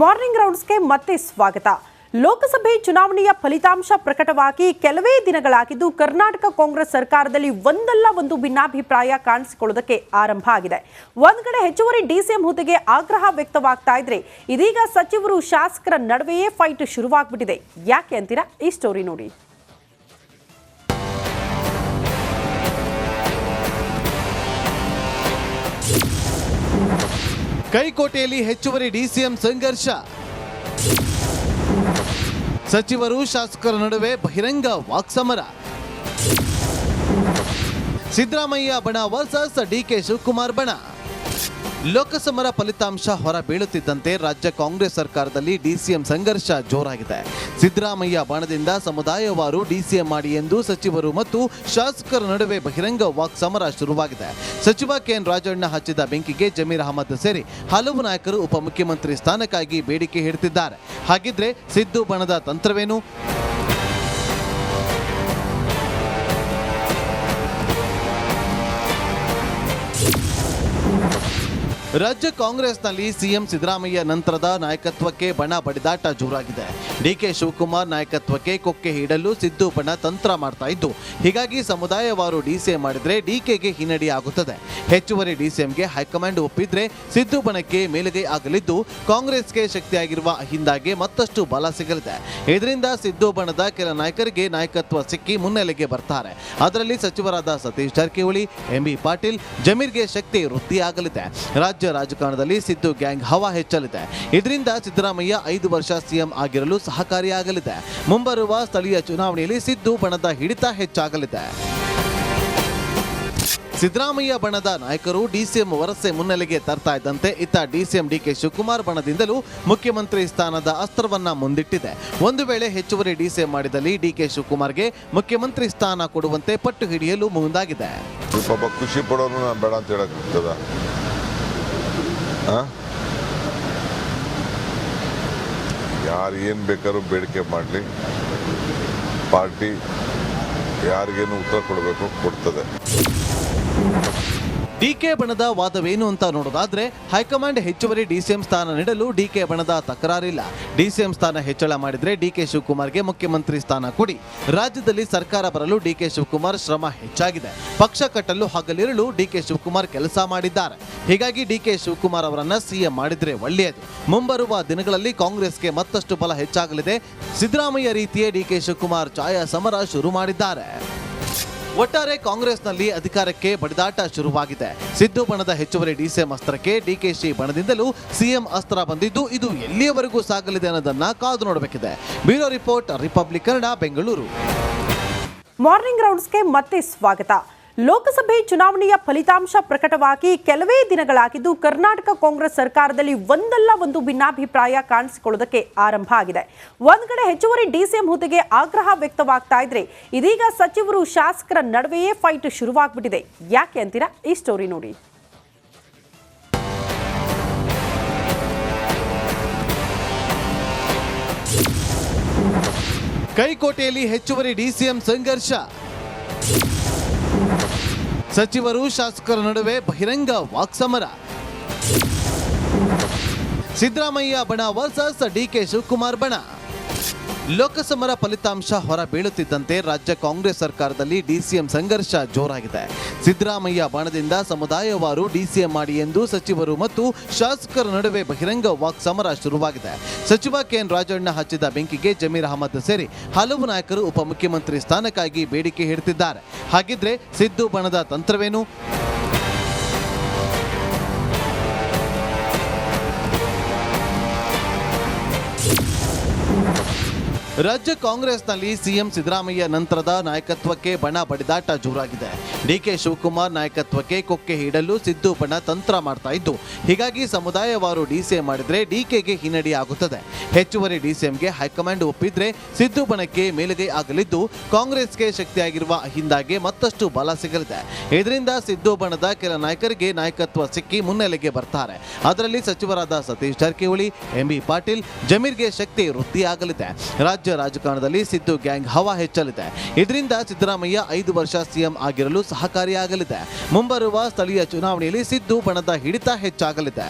Morning ರೌಂಡ್ಸ್ಗೆ ಮತ್ತೆ ಸ್ವಾಗತ. ಲೋಕಸಭೆ ಚುನಾವಣೆಯ ಫಲಿತಾಂಶ ಪ್ರಕಟವಾಗಿ ಕೆಲವೇ ದಿನಗಳಾಗಿದ್ದು ಕರ್ನಾಟಕ ಕಾಂಗ್ರೆಸ್ ಸರ್ಕಾರದಲ್ಲಿ ಒಂದಲ್ಲ ಒಂದು ಭಿನ್ನಾಭಿಪ್ರಾಯ ಕಾಣಿಸಿಕೊಳ್ಳುವುದಕ್ಕೆ ಆರಂಭ ಆಗಿದೆ. ಒಂದ್ ಕಡೆ ಹೆಚ್ಚುವರಿ ಡಿಸಿಎಂ ಹುದ್ದೆಗೆ ಆಗ್ರಹ ವ್ಯಕ್ತವಾಗ್ತಾ ಇದ್ರೆ ಇದೀಗ ಸಚಿವರು ಶಾಸಕರ ನಡುವೆಯೇ ಫೈಟ್ ಶುರುವಾಗ್ಬಿಟ್ಟಿದೆ. ಯಾಕೆ ಅಂತೀರಾ? ಈ ಸ್ಟೋರಿ ನೋಡಿ. ಕೈಕೋಟೆಯಲ್ಲಿ ಹೆಚ್ಚುವರಿ ಡಿಸಿಎಂ ಸಂಘರ್ಷ, ಸಚಿವರು ಶಾಸಕರ ನಡುವೆ ಬಹಿರಂಗ ವಾಕ್ಸಮರ. ಸಿದ್ದರಾಮಯ್ಯ ಬಣ ವರ್ಸಸ್ ಡಿಕೆ ಶಿವಕುಮಾರ್ ಬಣ. ಲೋಕಸಭಾ ಫಲಿತಾಂಶ ಹೊರಬೀಳುತ್ತಿದ್ದಂತೆ ರಾಜ್ಯ ಕಾಂಗ್ರೆಸ್ ಸರ್ಕಾರದಲ್ಲಿ ಡಿಸಿಎಂ ಸಂಘರ್ಷ ಜೋರಾಗಿದೆ. ಸಿದ್ದರಾಮಯ್ಯ ಬಣದಿಂದ ಸಮುದಾಯವಾರು ಡಿಸಿಎಂ ಮಾಡಿ ಎಂದು ಸಚಿವರು ಮತ್ತು ಶಾಸಕರ ನಡುವೆ ಬಹಿರಂಗ ವಾಕ್ಸಮರ ಶುರುವಾಗಿದೆ. ಸಚಿವ ಕೆಎನ್ ರಾಜಣ್ಣ ಹಚ್ಚಿದ ಬೆಂಕಿಗೆ ಜಮೀರ್ ಅಹಮದ್ ಸೇರಿ ಹಲವು ನಾಯಕರು ಉಪಮುಖ್ಯಮಂತ್ರಿ ಸ್ಥಾನಕ್ಕಾಗಿ ಬೇಡಿಕೆ ಇಡ್ತಿದ್ದಾರೆ. ಹಾಗಿದ್ರೆ ಸಿದ್ದು ಬಣದ ತಂತ್ರವೇನು? ರಾಜ್ಯ ಕಾಂಗ್ರೆಸ್ನಲ್ಲಿ ಸಿಎಂ ಸಿದ್ದರಾಮಯ್ಯ ನಂತರದ ನಾಯಕತ್ವಕ್ಕೆ ಬಣ ಬಡಿದಾಟ ಜೋರಾಗಿದೆ. ಡಿಕೆ ಶಿವಕುಮಾರ್ ನಾಯಕತ್ವಕ್ಕೆ ಕೊಕ್ಕೆ ಹಿಡಲು ಸಿದ್ದು ಬಣ ತಂತ್ರ ಮಾಡ್ತಾ ಇದ್ದು, ಹೀಗಾಗಿ ಸಮುದಾಯವಾರು ಡಿಸಿಎಂ ಮಾಡಿದ್ರೆ ಡಿಕೆಗೆ ಹಿನ್ನಡೆ ಆಗುತ್ತದೆ. ಹೆಚ್ಚುವರಿ ಡಿಸಿಎಂಗೆ ಹೈಕಮಾಂಡ್ ಒಪ್ಪಿದ್ರೆ ಸಿದ್ದು ಬಣಕ್ಕೆ ಮೇಲುಗೈ ಆಗಲಿದ್ದು ಕಾಂಗ್ರೆಸ್ಗೆ ಶಕ್ತಿಯಾಗಿರುವ ಅಹಿಂದಾಗೆ ಮತ್ತಷ್ಟು ಬಲ ಸಿಗಲಿದೆ. ಇದರಿಂದ ಸಿದ್ದು ಬಣದ ಕೆಲ ನಾಯಕರಿಗೆ ನಾಯಕತ್ವ ಸಿಕ್ಕಿ ಮುನ್ನೆಲೆಗೆ ಬರ್ತಾರೆ. ಅದರಲ್ಲಿ ಸಚಿವರಾದ ಸತೀಶ್ ಜಾರಕಿಹೊಳಿ, ಎಂಬಿ ಪಾಟೀಲ್, ಜಮೀರ್ಗೆ ಶಕ್ತಿ ವೃದ್ಧಿಯಾಗಲಿದೆ. ರಾಜ್ಯ ರಾಜಕಾರಣದಲ್ಲಿ ಸಿದ್ದು ಗ್ಯಾಂಗ್ ಹವಾ ಹೆಚ್ಚಲಿದೆ. ಇದರಿಂದ ಸಿದ್ದರಾಮಯ್ಯ 5 ವರ್ಷ ಸಿಎಂ ಆಗಿರಲು ಸಹಕಾರಿಯಾಗಲಿದೆ. ಮುಂಬರುವ ಸ್ಥಳೀಯ ಚುನಾವಣೆಯಲ್ಲಿ ಸಿದ್ದು ಬಣದ ಹಿಡಿತ ಹೆಚ್ಚಾಗಲಿದೆ. ಸಿದ್ದರಾಮಯ್ಯ ಬಣದ ನಾಯಕರು ಡಿಸಿಎಂ ವರಸೆ ಮುನ್ನೆಲೆಗೆ ತರ್ತಾ ಇದ್ದಂತೆ ಇತ್ತ ಡಿಸಿಎಂ ಡಿಕೆ ಶಿವಕುಮಾರ್ ಬಣದಿಂದಲೂ ಮುಖ್ಯಮಂತ್ರಿ ಸ್ಥಾನದ ಅಸ್ತ್ರವನ್ನ ಮುಂದಿಟ್ಟಿದೆ. ಒಂದು ವೇಳೆ ಹೆಚ್ಚುವರಿ ಡಿಸಿಎಂ ಮಾಡಿದಲ್ಲಿ ಡಿಕೆ ಶಿವಕುಮಾರ್ಗೆ ಮುಖ್ಯಮಂತ್ರಿ ಸ್ಥಾನ ಕೊಡುವಂತೆ ಪಟ್ಟು ಹಿಡಿಯಲು ಮುಂದಾಗಿದೆ. ಖುಷಿ ಪಡೋನು ಬೇಡ ಅಂತ ಹೇಳಕ್ಕಾಗ್ತದ? ಯಾರು ಏನು ಬೇಕಾದ್ರೂ ಬೇಡಿಕೆ ಮಾಡಲಿ, ಪಾರ್ಟಿ ಯಾರಿಗೇನು ಉತ್ತರ ಕೊಡಬೇಕು ಕೊಡ್ತದೆ. ಡಿಕೆ ಬಣದ ವಾದವೇನು ಅಂತ ನೋಡೋದಾದ್ರೆ ಹೈಕಮಾಂಡ್ ಹೆಚ್ಚುವರಿ ಡಿಸಿಎಂ ಸ್ಥಾನ ನೀಡಲು ಡಿಕೆ ಬಣದ ತಕರಾರಿಲ್ಲ. ಡಿಸಿಎಂ ಸ್ಥಾನ ಹೆಚ್ಚಳ ಮಾಡಿದ್ರೆ ಡಿಕೆ ಶಿವಕುಮಾರ್ಗೆ ಮುಖ್ಯಮಂತ್ರಿ ಸ್ಥಾನ ಕೊಡಿ. ರಾಜ್ಯದಲ್ಲಿ ಸರ್ಕಾರ ಬರಲು ಡಿಕೆ ಶಿವಕುಮಾರ್ ಶ್ರಮ ಹೆಚ್ಚಾಗಿದೆ. ಪಕ್ಷ ಕಟ್ಟಲು ಹಗಲಿರುಳು ಡಿಕೆ ಶಿವಕುಮಾರ್ ಕೆಲಸ ಮಾಡಿದ್ದಾರೆ. ಹೀಗಾಗಿ ಡಿಕೆ ಶಿವಕುಮಾರ್ ಅವರನ್ನ ಸಿಎಂ ಮಾಡಿದ್ರೆ ಒಳ್ಳೆಯದು. ಮುಂಬರುವ ದಿನಗಳಲ್ಲಿ ಕಾಂಗ್ರೆಸ್ಗೆ ಮತ್ತಷ್ಟು ಬಲ ಹೆಚ್ಚಾಗಲಿದೆ. ಸಿದ್ದರಾಮಯ್ಯ ರೀತಿಯೇ ಡಿಕೆ ಶಿವಕುಮಾರ್ ಛಾಯಾ ಸಮರ ಶುರು ಮಾಡಿದ್ದಾರೆ. ಒಟ್ಟಾರೆ ಕಾಂಗ್ರೆಸ್ನಲ್ಲಿ ಅಧಿಕಾರಕ್ಕೆ ಬಡಿದಾಟ ಶುರುವಾಗಿದೆ. ಸಿದ್ದು ಬಣದ ಹೆಚ್ಚುವರಿ ಡಿಸಿಎಂ ಅಸ್ತ್ರಕ್ಕೆ ಡಿಕೆಶಿ ಬಣದಿಂದಲೂ ಸಿಎಂ ಅಸ್ತ್ರ ಬಂದಿದ್ದು, ಇದು ಎಲ್ಲಿಯವರೆಗೂ ಸಾಗಲಿದೆ ಅನ್ನೋದನ್ನ ಕಾದು ನೋಡಬೇಕಿದೆ. Bureau report, Republic Kannada, Bengaluru. Morning ರೌಂಡ್ಸ್ಗೆ ಮತ್ತೆ ಸ್ವಾಗತ. ಲೋಕಸಭೆ ಚುನಾವಣೆಯ ಫಲಿತಾಂಶ ಪ್ರಕಟವಾಗಿ ಕೆಲವೇ ದಿನಗಳಾಗಿದ್ದು ಕರ್ನಾಟಕ ಕಾಂಗ್ರೆಸ್ ಸರ್ಕಾರದಲ್ಲಿ ಒಂದಲ್ಲ ಒಂದು ಭಿನ್ನಾಭಿಪ್ರಾಯ ಕಾಣಿಸಿಕೊಳ್ಳುವುದಕ್ಕೆ ಆರಂಭ ಆಗಿದೆ. ಒಂದ್ ಕಡೆ ಹೆಚ್ಚುವರಿ ಡಿಸಿಎಂ ಹುದ್ದೆಗೆ ಆಗ್ರಹ ವ್ಯಕ್ತವಾಗ್ತಾ ಇದ್ರೆ ಇದೀಗ ಸಚಿವರು ಶಾಸಕರ ನಡುವೆಯೇ ಫೈಟ್ ಶುರುವಾಗ್ಬಿಟ್ಟಿದೆ. ಯಾಕೆ ಅಂತೀರಾ? ಈ ಸ್ಟೋರಿ ನೋಡಿ. ಕೈಕೋಟೆಯಲ್ಲಿ ಹೆಚ್ಚುವರಿ ಡಿಸಿಎಂ ಸಂಘರ್ಷ, ಸಚಿವರು ಶಾಸಕರ ನಡುವೆ ಬಹಿರಂಗ ವಾಕ್ಸಮರ. ಸಿದ್ದರಾಮಯ್ಯ ಬಣ ವರ್ಸಸ್ ಡಿಕೆ ಶಿವಕುಮಾರ್ ಬಣ. ಲೋಕಸಭಾ ಫಲಿತಾಂಶ ಹೊರಬೀಳುತ್ತಿದ್ದಂತೆ ರಾಜ್ಯ ಕಾಂಗ್ರೆಸ್ ಸರ್ಕಾರದಲ್ಲಿ ಡಿಸಿಎಂ ಸಂಘರ್ಷ ಜೋರಾಗಿದೆ. ಸಿದ್ದರಾಮಯ್ಯ ಬಣದಿಂದ ಸಮುದಾಯವಾರು ಡಿಸಿಎಂ ಮಾಡಿ ಎಂದು ಸಚಿವರು ಮತ್ತು ಶಾಸಕರ ನಡುವೆ ಬಹಿರಂಗ ವಾಕ್ಸಮರ ಶುರುವಾಗಿದೆ. ಸಚಿವ ಕೆಎನ್ ರಾಜಣ್ಣ ಹಚ್ಚಿದ ಬೆಂಕಿಗೆ ಜಮೀರ್ ಅಹಮದ್ ಸೇರಿ ಹಲವು ನಾಯಕರು ಉಪಮುಖ್ಯಮಂತ್ರಿ ಸ್ಥಾನಕ್ಕಾಗಿ ಬೇಡಿಕೆ ಇಡ್ತಿದ್ದಾರೆ. ಹಾಗಿದ್ರೆ ಸಿದ್ದು ಬಣದ ತಂತ್ರವೇನು? ರಾಜ್ಯ ಕಾಂಗ್ರೆಸ್ನಲ್ಲಿ ಸಿಎಂ ಸಿದ್ದರಾಮಯ್ಯ ನಂತರದ ನಾಯಕತ್ವಕ್ಕೆ ಬಣ ಬಡಿದಾಟ ಜೋರಾಗಿದೆ. ಡಿಕೆ ಶಿವಕುಮಾರ್ ನಾಯಕತ್ವಕ್ಕೆ ಕೊಕ್ಕೆ ಹಿಡಲು ಸಿದ್ದು ಬಣ ತಂತ್ರ ಮಾಡ್ತಾ ಇದ್ದು, ಹೀಗಾಗಿ ಸಮುದಾಯವಾರು ಡಿಸಿಎಂ ಮಾಡಿದ್ರೆ ಡಿಕೆಗೆ ಹಿನ್ನಡೆ ಆಗುತ್ತದೆ. ಹೆಚ್ಚುವರಿ ಡಿಸಿಎಂಗೆ ಹೈಕಮಾಂಡ್ ಒಪ್ಪಿದ್ರೆ ಸಿದ್ದು ಬಣಕ್ಕೆ ಮೇಲುಗೈ ಆಗಲಿದ್ದು ಕಾಂಗ್ರೆಸ್ಗೆ ಶಕ್ತಿಯಾಗಿರುವ ಅಹಿಂದಾಗೆ ಮತ್ತಷ್ಟು ಬಲ ಸಿಗಲಿದೆ. ಇದರಿಂದ ಸಿದ್ದು ಬಣದ ಕೆಲ ನಾಯಕರಿಗೆ ನಾಯಕತ್ವ ಸಿಕ್ಕಿ ಮುನ್ನೆಲೆಗೆ ಬರ್ತಾರೆ. ಅದರಲ್ಲಿ ಸಚಿವರಾದ ಸತೀಶ್ ಜಾರಕಿಹೊಳಿ, ಎಂಬಿ ಪಾಟೀಲ್, ಜಮೀರ್ಗೆ ಶಕ್ತಿ ವೃದ್ಧಿಯಾಗಲಿದೆ. ರಾಜ್ಯ ರಾಜಕಾರಣದಲ್ಲಿ ಸಿದ್ದು ಗ್ಯಾಂಗ್ ಹವಾ ಹೆಚ್ಚಲಿದೆ. ಇದರಿಂದ ಸಿದ್ದರಾಮಯ್ಯ 5 ವರ್ಷ ಸಿಎಂ ಆಗಿರಲು ಸಹಕಾರಿಯಾಗಲಿದೆ. ಮುಂಬರುವ ಸ್ಥಳೀಯ ಚುನಾವಣೆಯಲ್ಲಿ ಸಿದ್ದು ಬಣದ ಹಿಡಿತ ಹೆಚ್ಚಾಗಲಿದೆ.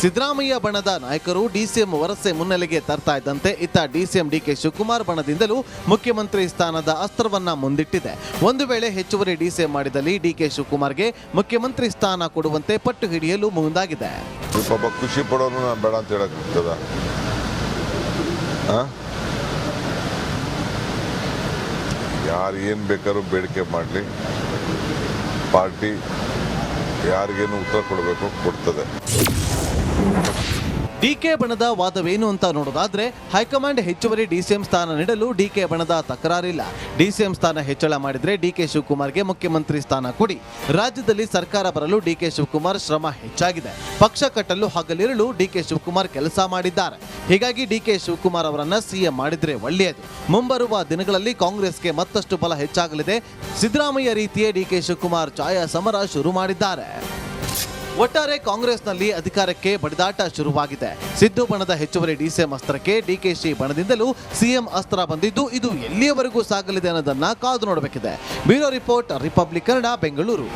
ಸಿದ್ದರಾಮಯ್ಯ ಬಣದ ನಾಯಕರು ಡಿಸಿಎಂ ವರಸೆ ಮುನ್ನೆಲೆಗೆ ತರ್ತಾ ಇದ್ದಂತೆ ಇತ್ತ ಡಿಸಿಎಂ ಡಿಕೆ ಶಿವಕುಮಾರ್ ಬಣದಿಂದಲೂ ಮುಖ್ಯಮಂತ್ರಿ ಸ್ಥಾನದ ಅಸ್ತ್ರವನ್ನ ಮುಂದಿಟ್ಟಿದೆ. ಒಂದು ವೇಳೆ ಹೆಚ್ಚುವರಿ ಡಿಸಿಎಂ ಮಾಡಿದಲ್ಲಿ ಡಿಕೆ ಶಿವಕುಮಾರ್ಗೆ ಮುಖ್ಯಮಂತ್ರಿ ಸ್ಥಾನ ಕೊಡುವಂತೆ ಪಟ್ಟು ಹಿಡಿಯಲು ಮುಂದಾಗಿದೆ. ಪಾಪ ಖುಷಿ ಪಡೋನು ನಾನು ಬೇಡ ಅಂತ ಹೇಳಕ್ಕಾಗ್ತದ? ಯಾರು ಏನು ಬೇಕಾದ್ರೂ ಬೇಡಿಕೆ ಮಾಡಲಿ, ಪಾರ್ಟಿ ಯಾರಿಗೇನು ಉತ್ತರ ಕೊಡಬೇಕು ಕೊಡ್ತದೆ. ಡಿಕೆ ಬಣದ ವಾದವೇನು ಅಂತ ನೋಡೋದಾದ್ರೆ ಹೈಕಮಾಂಡ್ ಹೆಚ್ಚುವರಿ ಡಿಸಿಎಂ ಸ್ಥಾನ ನೀಡಲು ಡಿಕೆ ಬಣದ ತಕರಾರಿಲ್ಲ. ಡಿಸಿಎಂ ಸ್ಥಾನ ಹೆಚ್ಚಳ ಮಾಡಿದ್ರೆ ಡಿಕೆ ಶಿವಕುಮಾರ್ಗೆ ಮುಖ್ಯಮಂತ್ರಿ ಸ್ಥಾನ ಕೊಡಿ. ರಾಜ್ಯದಲ್ಲಿ ಸರ್ಕಾರ ಬರಲು ಡಿಕೆ ಶಿವಕುಮಾರ್ ಶ್ರಮ ಹೆಚ್ಚಾಗಿದೆ. ಪಕ್ಷ ಕಟ್ಟಲು ಹಗಲಿರುಳು ಡಿಕೆ ಶಿವಕುಮಾರ್ ಕೆಲಸ ಮಾಡಿದ್ದಾರೆ. ಹೀಗಾಗಿ ಡಿಕೆ ಶಿವಕುಮಾರ್ ಅವರನ್ನ ಸಿಎಂ ಮಾಡಿದ್ರೆ ಒಳ್ಳೆಯದು. ಮುಂಬರುವ ದಿನಗಳಲ್ಲಿ ಕಾಂಗ್ರೆಸ್ಗೆ ಮತ್ತಷ್ಟು ಬಲ ಹೆಚ್ಚಾಗಲಿದೆ. ಸಿದ್ದರಾಮಯ್ಯ ರೀತಿಯೇ ಡಿಕೆ ಶಿವಕುಮಾರ್ ಛಾಯಾ ಸಮರ ಶುರು ಮಾಡಿದ್ದಾರೆ. ಒಟ್ಟಾರೆ ಕಾಂಗ್ರೆಸ್ನಲ್ಲಿ ಅಧಿಕಾರಕ್ಕೆ ಬಡಿದಾಟ ಶುರುವಾಗಿದೆ. ಸಿದ್ದು ಬಣದ ಹೆಚ್ಚುವರಿ ಡಿಸಿಎಂ ಅಸ್ತ್ರಕ್ಕೆ ಡಿಕೆಶಿ ಬಣದಿಂದಲೂ ಸಿಎಂ ಅಸ್ತ್ರ ಬಂದಿದ್ದು, ಇದು ಎಲ್ಲಿಯವರೆಗೂ ಸಾಗಲಿದೆ ಅನ್ನೋದನ್ನ ಕಾದು ನೋಡಬೇಕಿದೆ. Bureau report, Republic Kannada, Bengaluru.